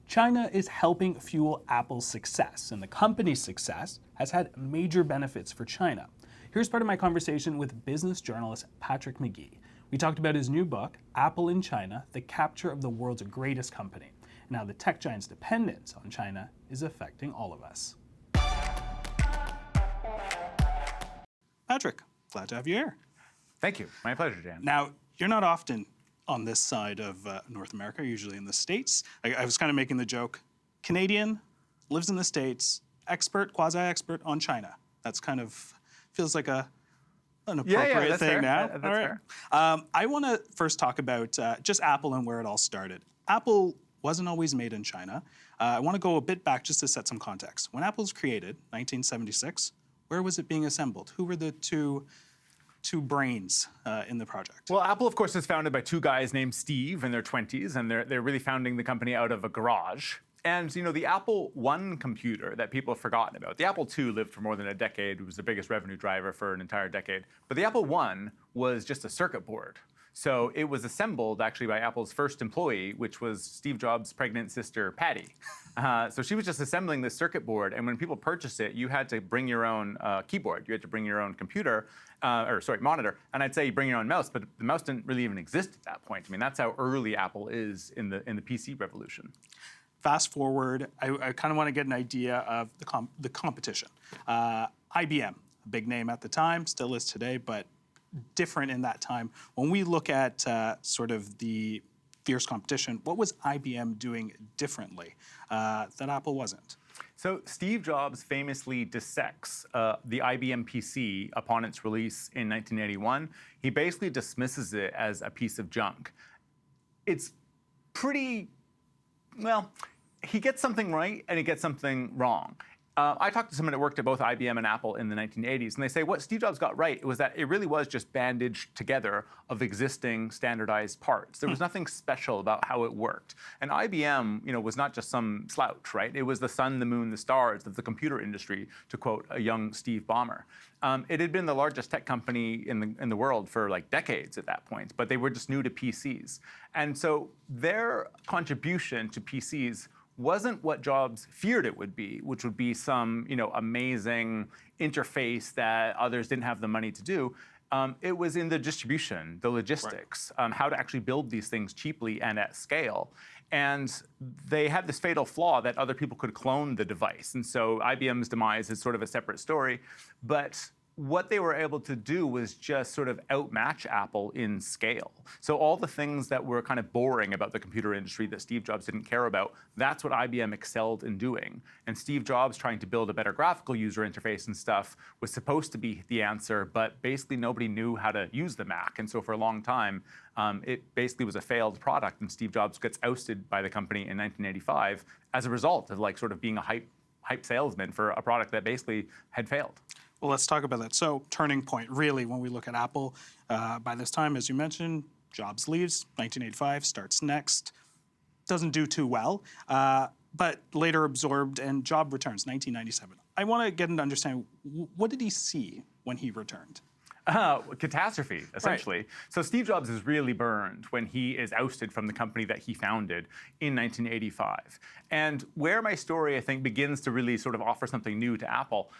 China is helping fuel Apple's success, and the company's success has had major benefits for China. Here's part of my conversation with business journalist Patrick McGee. We talked about his new book, Apple in China, The Capture of the World's Greatest Company, and how the tech giant's dependence on China is affecting all of us. Patrick, glad to have you here. Thank you. My pleasure, Jeyan. Now, you're not often on this side of North America, usually in the States. I was kind of making the joke, Canadian, lives in the States, expert, quasi-expert on China. That's kind of, feels like an appropriate thing fair. now. That's all right. fair. I want to first talk about just Apple and where it all started. Apple wasn't always made in China. I want to go a bit back just to set some context. When Apple was created, 1976, where was it being assembled? Who were the two brains in the project? Well, Apple, of course, is founded by two guys named Steve in their 20s, and they're really founding the company out of a garage. And you know, the Apple I computer that people have forgotten about, the Apple II lived for more than a decade. It was the biggest revenue driver for an entire decade. But the Apple I was just a circuit board. So it was assembled actually by Apple's first employee, which was Steve Jobs' pregnant sister, Patty. So she was just assembling this circuit board, and when people purchased it, you had to bring your own keyboard. You had to bring your own monitor. And I'd say you bring your own mouse, but the mouse didn't really even exist at that point. I mean, that's how early Apple is in the PC revolution. Fast forward, I kind of want to get an idea of the competition. IBM, a big name at the time, still is today, but different in that time. When we look at sort of the fierce competition, what was IBM doing differently that Apple wasn't? So Steve Jobs famously dissects the IBM PC upon its release in 1981. He basically dismisses it as a piece of junk. It's pretty, well, he gets something right and he gets something wrong. I talked to someone that worked at both IBM and Apple in the 1980s, and they say what Steve Jobs got right was that it really was just bandaged together of existing standardized parts. There was nothing special about how it worked. And IBM, was not just some slouch, right? It was the sun, the moon, the stars of the computer industry, to quote a young Steve Ballmer. It had been the largest tech company in the world for like decades at that point, but they were just new to PCs. And so their contribution to PCs wasn't what Jobs feared it would be, which would be some amazing interface that others didn't have the money to do. It was in the distribution, the logistics, how to actually build these things cheaply and at scale. And they had this fatal flaw that other people could clone the device. And so IBM's demise is sort of a separate story. But what they were able to do was just sort of outmatch Apple in scale. So all the things that were kind of boring about the computer industry that Steve Jobs didn't care about, that's what IBM excelled in doing. And Steve Jobs trying to build a better graphical user interface and stuff was supposed to be the answer, but basically nobody knew how to use the Mac. And so for a long time, it basically was a failed product, and Steve Jobs gets ousted by the company in 1985 as a result of like sort of being a hype salesman for a product that basically had failed. Well, let's talk about that. So, turning point, really, when we look at Apple, by this time, as you mentioned, Jobs leaves, 1985, starts Next, doesn't do too well, but later absorbed, and Jobs returns, 1997. I want to get an understanding, what did he see when he returned? Catastrophe, essentially. Right. So Steve Jobs is really burned when he is ousted from the company that he founded in 1985. And where my story, I think, begins to really sort of offer something new to Apple,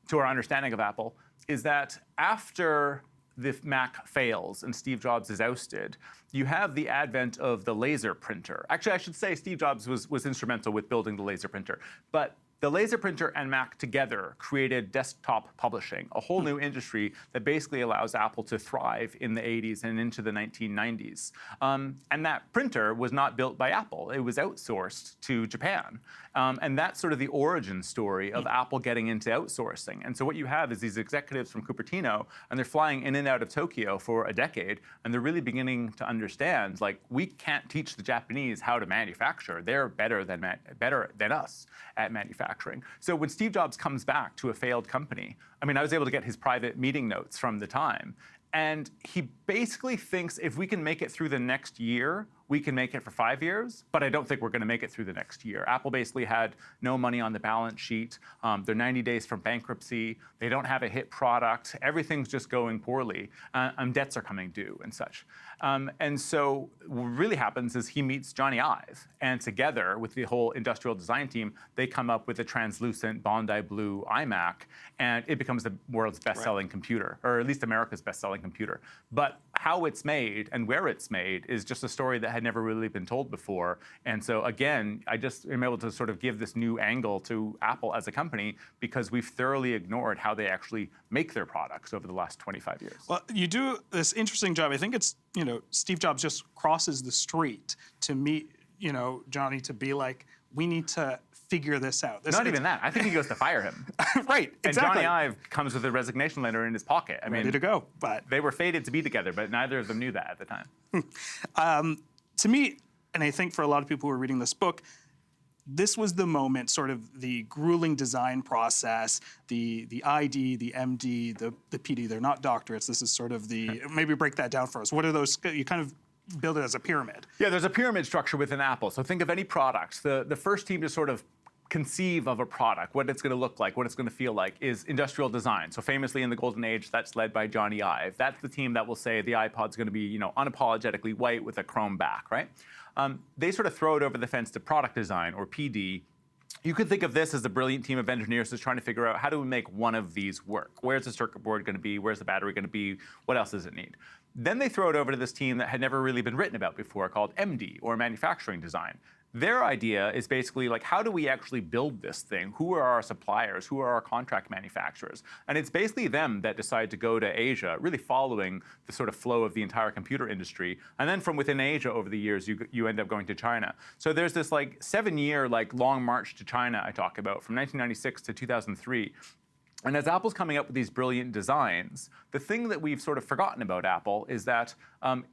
to our understanding of Apple, is that after the Mac fails and Steve Jobs is ousted, you have the advent of the laser printer. Actually, I should say Steve Jobs was instrumental with building the laser printer. But the laser printer and Mac together created desktop publishing, a whole new industry that basically allows Apple to thrive in the 80s and into the 1990s. And that printer was not built by Apple. It was outsourced to Japan. And that's sort of the origin story of Apple getting into outsourcing. And so what you have is these executives from Cupertino, and they're flying in and out of Tokyo for a decade, and they're really beginning to understand, like, we can't teach the Japanese how to manufacture. They're better than us at manufacturing. So when Steve Jobs comes back to a failed company, I mean, I was able to get his private meeting notes from the time, and he basically thinks if we can make it through the next year, we can make it for 5 years, but I don't think we're going to make it through the next year. Apple basically had no money on the balance sheet. They're 90 days from bankruptcy. They don't have a hit product. Everything's just going poorly. Debts are coming due and such. And so what really happens is he meets Johnny Ive, and together with the whole industrial design team, they come up with a translucent Bondi blue iMac, and it becomes the world's best-selling computer, or at least America's best-selling computer. But how it's made and where it's made is just a story that had never really been told before. And so again, I just am able to sort of give this new angle to Apple as a company because we've thoroughly ignored how they actually make their products over the last 25 years. Well, you do this interesting job. I think it's, Steve Jobs just crosses the street to meet, Johnny, to be like, we need to figure this out. Not even that. I think he goes to fire him. Right, exactly. And Johnny Ive comes with a resignation letter in his pocket. Ready to go. But they were fated to be together, but neither of them knew that at the time. To me, and I think for a lot of people who are reading this book, this was the moment, sort of the grueling design process, the ID, the MD, the PD. They're not doctorates. This is sort of the, maybe break that down for us. What are those? You kind of build it as a pyramid. Yeah, there's a pyramid structure within Apple. So think of any product. The first team to sort of conceive of a product, what it's going to look like, what it's going to feel like, is industrial design. So famously in the golden age, that's led by Johnny Ive. That's the team that will say the iPod's going to be, unapologetically white with a chrome back, right? They sort of throw it over the fence to product design, or PD. You could think of this as a brilliant team of engineers who's trying to figure out how do we make one of these work? Where's the circuit board going to be? Where's the battery going to be? What else does it need? Then they throw it over to this team that had never really been written about before called MD, or manufacturing design. Their idea is basically like, how do we actually build this thing? Who are our suppliers? Who are our contract manufacturers? And it's basically them that decide to go to Asia, really following the sort of flow of the entire computer industry. And then from within Asia over the years, you end up going to China. So there's this 7-year long march to China I talk about from 1996 to 2003. And as Apple's coming up with these brilliant designs, the thing that we've sort of forgotten about Apple is that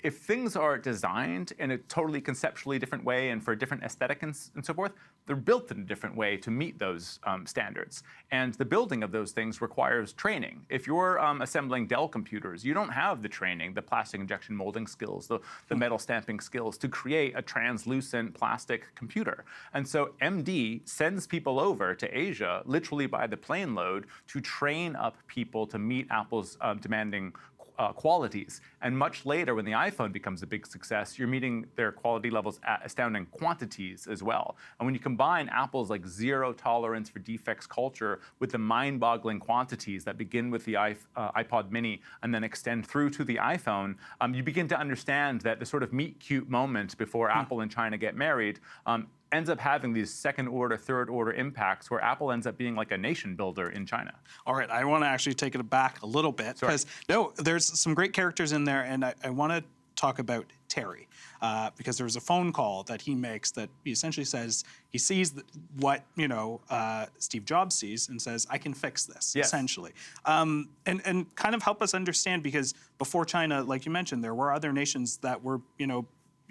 if things are designed in a totally conceptually different way and for a different aesthetic and so forth, they're built in a different way to meet those standards. And the building of those things requires training. If you're assembling Dell computers, you don't have the training, the plastic injection molding skills, the metal stamping skills to create a translucent plastic computer. And so MD sends people over to Asia, literally by the plane load, to train up people to meet Apple's demanding qualities. And much later, when the iPhone becomes a big success, you're meeting their quality levels at astounding quantities as well. And when you combine Apple's zero tolerance for defects culture with the mind-boggling quantities that begin with the iPod mini and then extend through to the iPhone, you begin to understand that the sort of meet-cute moment before Apple and China get married ends up having these second-order, third-order impacts where Apple ends up being like a nation builder in China. All right, I want to actually take it back a little bit because there's some great characters in there, and I want to talk about Terry because there's a phone call that he makes that he essentially says he sees what Steve Jobs sees and says, "I can fix this," essentially, and kind of help us understand because before China, like you mentioned, there were other nations that were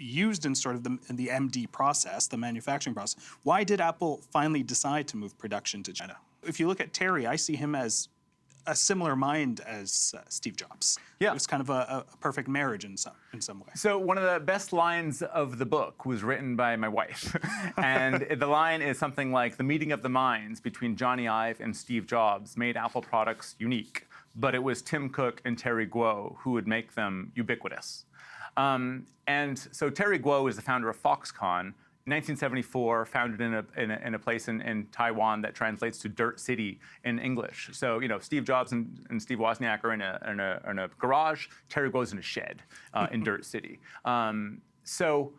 used in sort of in the MD process, the manufacturing process. Why did Apple finally decide to move production to China? If you look at Terry, I see him as a similar mind as Steve Jobs. Yeah. It was kind of a perfect marriage in some way. So one of the best lines of the book was written by my wife. And the line is something like, the meeting of the minds between Johnny Ive and Steve Jobs made Apple products unique, but it was Tim Cook and Terry Guo who would make them ubiquitous. And so Terry Guo is the founder of Foxconn. 1974, founded in a place in Taiwan that translates to Dirt City in English. So Steve Jobs and Steve Wozniak are in a garage. Terry Guo's in a shed in Dirt City. So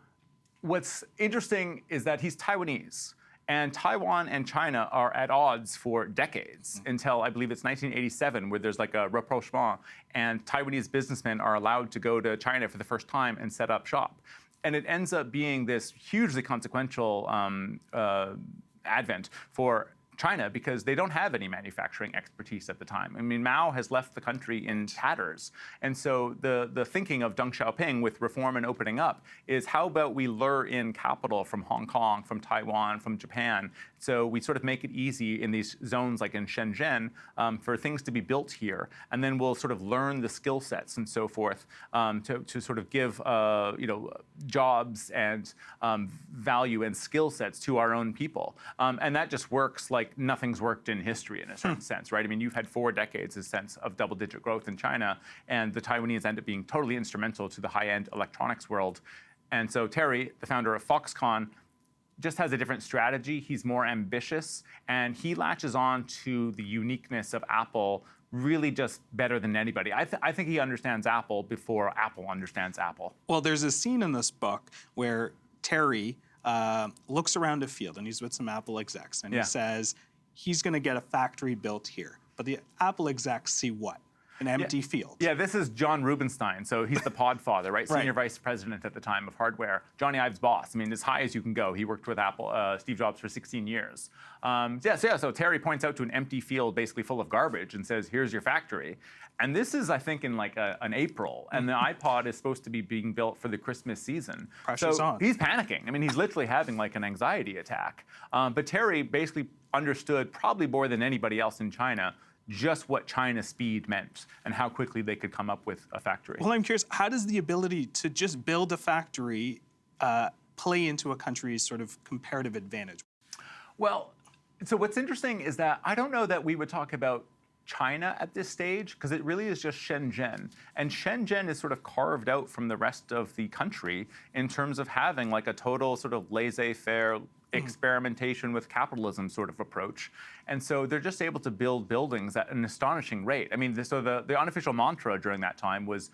what's interesting is that he's Taiwanese. And Taiwan and China are at odds for decades until I believe it's 1987 where there's a rapprochement and Taiwanese businessmen are allowed to go to China for the first time and set up shop. And it ends up being this hugely consequential advent for China because they don't have any manufacturing expertise at the time. I mean, Mao has left the country in tatters. And so the thinking of Deng Xiaoping with reform and opening up is how about we lure in capital from Hong Kong, from Taiwan, from Japan. So we sort of make it easy in these zones like in Shenzhen for things to be built here. And then we'll sort of learn the skill sets and so forth to sort of give jobs and value and skill sets to our own people. And that just works like nothing's worked in history in a certain sense, right? I mean, you've had 4 decades, a sense of double-digit growth in China, and the Taiwanese end up being totally instrumental to the high-end electronics world. And so Terry, the founder of Foxconn, just has a different strategy. He's more ambitious, and he latches on to the uniqueness of Apple really just better than anybody. I think he understands Apple before Apple understands Apple. Well, there's a scene in this book where Terry looks around a field, and he's with some Apple execs, and he says he's going to get a factory built here. But the Apple execs see what? An empty field. Yeah, this is John Rubinstein. So he's the podfather, right? Right. Senior vice president at the time of hardware. Johnny Ive's boss. I mean, as high as you can go. He worked with Apple, Steve Jobs for 16 years. So Terry points out to an empty field basically full of garbage and says, here's your factory. And this is, I think, in like an April. And the iPod is supposed to be being built for the Christmas season. Pressure's on. He's panicking. I mean, he's literally having like an anxiety attack. But Terry basically understood, probably more than anybody else in China, just what China speed meant and how quickly they could come up with a factory. Well, I'm curious, how does the ability to just build a factory play into a country's sort of comparative advantage? Well, so what's interesting is that I don't know that we would talk about China at this stage, because it really is just Shenzhen. And Shenzhen is sort of carved out from the rest of the country in terms of having like a total sort of laissez-faire experimentation with capitalism sort of approach. And so they're just able to build buildings at an astonishing rate. I mean, the unofficial mantra during that time was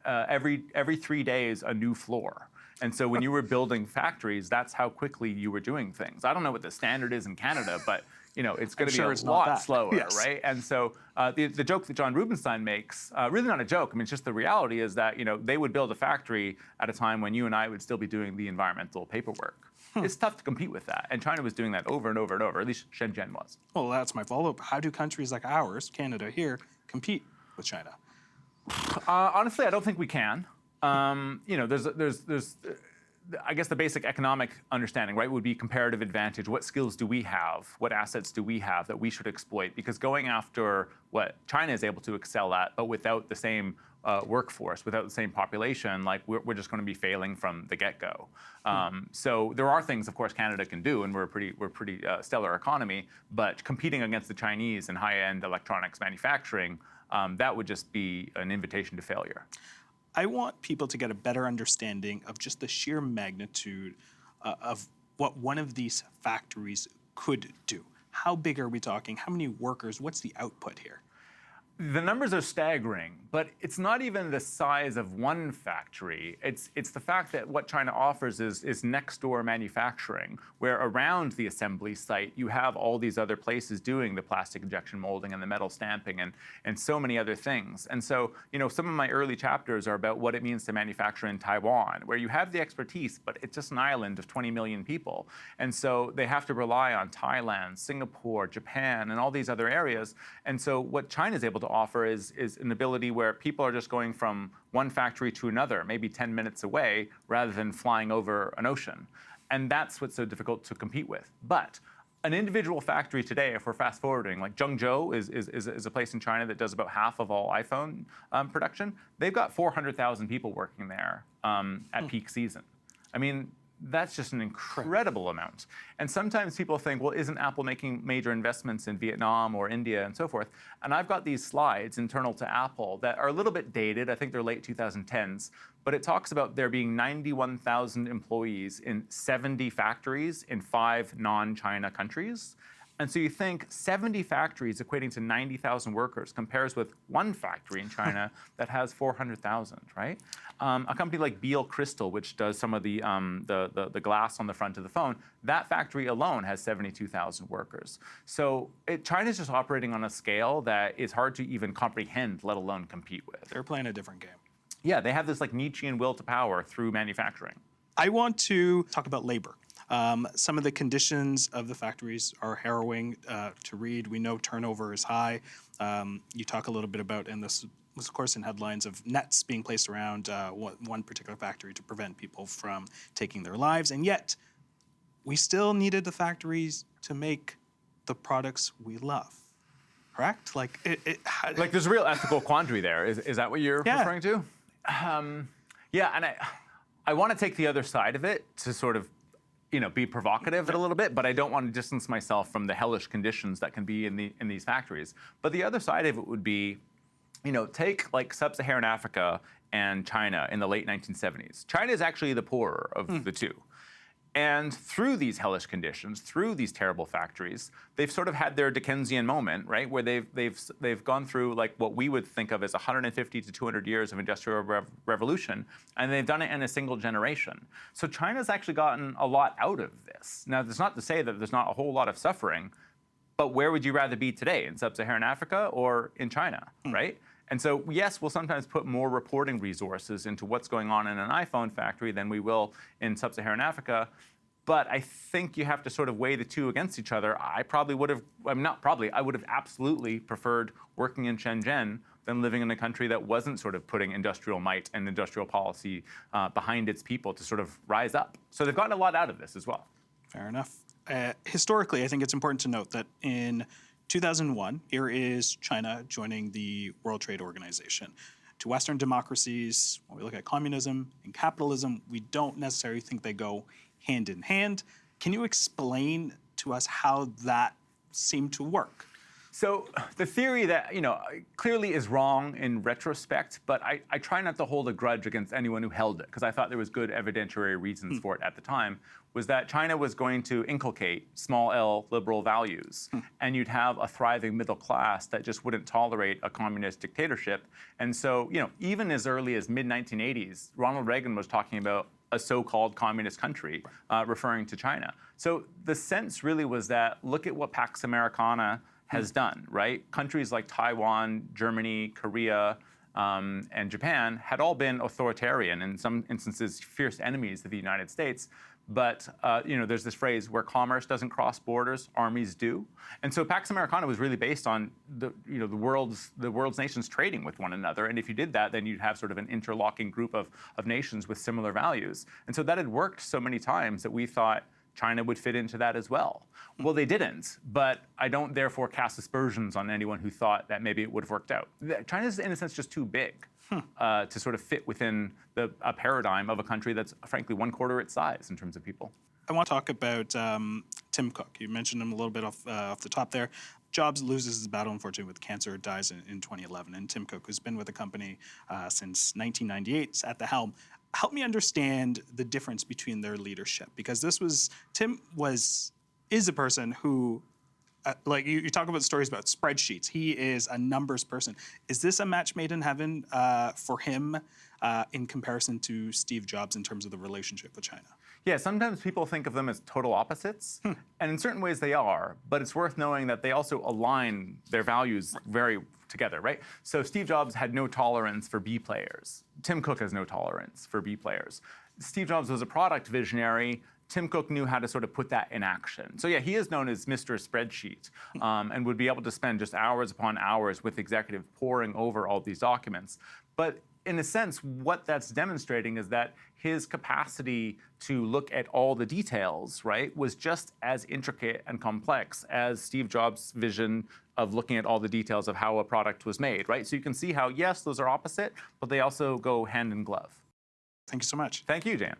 every 3 days, a new floor. And so when you were building factories, that's how quickly you were doing things. I don't know what the standard is in Canada, but it's going to be a lot slower, right? And so the joke that John Rubinstein makes, really not a joke. I mean, it's just the reality is that they would build a factory at a time when you and I would still be doing the environmental paperwork. It's tough to compete with that, and China was doing that over and over and over. At least Shenzhen was. Well, that's my follow-up. How do countries like ours, Canada here, compete with China? Honestly, I don't think we can. There's I guess the basic economic understanding, right, would be comparative advantage. What skills do we have? What assets do we have that we should exploit? Because going after what China is able to excel at, but without the same workforce, without the same population, like we're just going to be failing from the get-go. So there are things, of course, Canada can do, and we're a pretty stellar economy. But competing against the Chinese in high-end electronics manufacturing, that would just be an invitation to failure. I want people to get a better understanding of just the sheer magnitude of what one of these factories could do. How big are we talking? How many workers? What's the output here? The numbers are staggering, but it's not even the size of one factory. It's the fact that what China offers is next-door manufacturing, where around the assembly site you have all these other places doing the plastic injection molding and the metal stamping and so many other things. And so, some of my early chapters are about what it means to manufacture in Taiwan, where you have the expertise, but it's just an island of 20 million people. And so they have to rely on Thailand, Singapore, Japan, and all these other areas. And so what China is able to offer is an ability where people are just going from one factory to another, maybe 10 minutes away, rather than flying over an ocean. And that's what's so difficult to compete with. But an individual factory today, if we're fast forwarding, like Zhengzhou is a place in China that does about half of all iPhone production. They've got 400,000 people working there at peak season. I mean, that's just an incredible amount. And sometimes people think, well, isn't Apple making major investments in Vietnam or India and so forth? And I've got these slides internal to Apple that are a little bit dated. I think they're late 2010s. But it talks about there being 91,000 employees in 70 factories in 5 non-China countries. And so you think 70 factories equating to 90,000 workers compares with one factory in China that has 400,000, right? A company like Beal Crystal, which does some of the glass on the front of the phone, that factory alone has 72,000 workers. So China's just operating on a scale that is hard to even comprehend, let alone compete with. They're playing a different game. Yeah, they have this like Nietzschean will to power through manufacturing. I want to talk about labor. Some of the conditions of the factories are harrowing to read. We know turnover is high. You talk a little bit about, and this was, of course, in headlines of nets being placed around one particular factory to prevent people from taking their lives. And yet, we still needed the factories to make the products we love. Correct? Like, like there's a real ethical quandary there. Is that what you're referring to? Yeah, and I want to take the other side of it to sort of, be provocative a little bit, but I don't want to distance myself from the hellish conditions that can be in these factories. But the other side of it would be, take like sub-Saharan Africa and China in the late 1970s. China is actually the poorer of the two. And through these hellish conditions, through these terrible factories, they've sort of had their Dickensian moment, right, where they've gone through like what we would think of as 150 to 200 years of industrial revolution, and they've done it in a single generation. So China's actually gotten a lot out of this. Now, that's not to say that there's not a whole lot of suffering, but where would you rather be today, in sub-Saharan Africa or in China, right? And so, yes, we'll sometimes put more reporting resources into what's going on in an iPhone factory than we will in sub-Saharan Africa. But I think you have to sort of weigh the two against each other. I would have absolutely preferred working in Shenzhen than living in a country that wasn't sort of putting industrial might and industrial policy behind its people to sort of rise up. So they've gotten a lot out of this as well. Fair enough. Historically, I think it's important to note that in 2001, here is China joining the World Trade Organization. To Western democracies, when we look at communism and capitalism, we don't necessarily think they go hand in hand. Can you explain to us how that seemed to work? So the theory that, clearly is wrong in retrospect, but I try not to hold a grudge against anyone who held it, because I thought there was good evidentiary reasons for it at the time, was that China was going to inculcate small L liberal values, and you'd have a thriving middle class that just wouldn't tolerate a communist dictatorship. And so, even as early as mid-1980s, Ronald Reagan was talking about a so-called communist country, referring to China. So the sense really was that, look at what Pax Americana has done, right? Countries like Taiwan, Germany, Korea, and Japan had all been authoritarian, in some instances fierce enemies of the United States. But there's this phrase, where commerce doesn't cross borders, armies do. And so Pax Americana was really based on the world's nations trading with one another. And if you did that, then you'd have sort of an interlocking group of nations with similar values. And so that had worked so many times that we thought China would fit into that as well. Well, they didn't, but I don't therefore cast aspersions on anyone who thought that maybe it would have worked out. China's, in a sense, just too big to sort of fit within a paradigm of a country that's, frankly, 1/4 its size in terms of people. I want to talk about Tim Cook. You mentioned him a little bit off the top there. Jobs loses his battle, unfortunately, with cancer, dies in 2011. And Tim Cook, who's been with the company since 1998, is at the helm. Help me understand the difference between their leadership, because Tim is a person who, like you talk about stories about spreadsheets. He is a numbers person. Is this a match made in heaven for him in comparison to Steve Jobs in terms of the relationship with China? Yeah, sometimes people think of them as total opposites, and in certain ways they are, but it's worth knowing that they also align their values very together, right? So Steve Jobs had no tolerance for B players. Tim Cook has no tolerance for B players. Steve Jobs was a product visionary. Tim Cook knew how to sort of put that in action. So yeah, he is known as Mr. Spreadsheet, and would be able to spend just hours upon hours with executives poring over all these documents. But in a sense, what that's demonstrating is that his capacity to look at all the details, right, was just as intricate and complex as Steve Jobs' vision of looking at all the details of how a product was made, right? So you can see how, yes, those are opposite, but they also go hand in glove. Thank you so much. Thank you, Jeyan.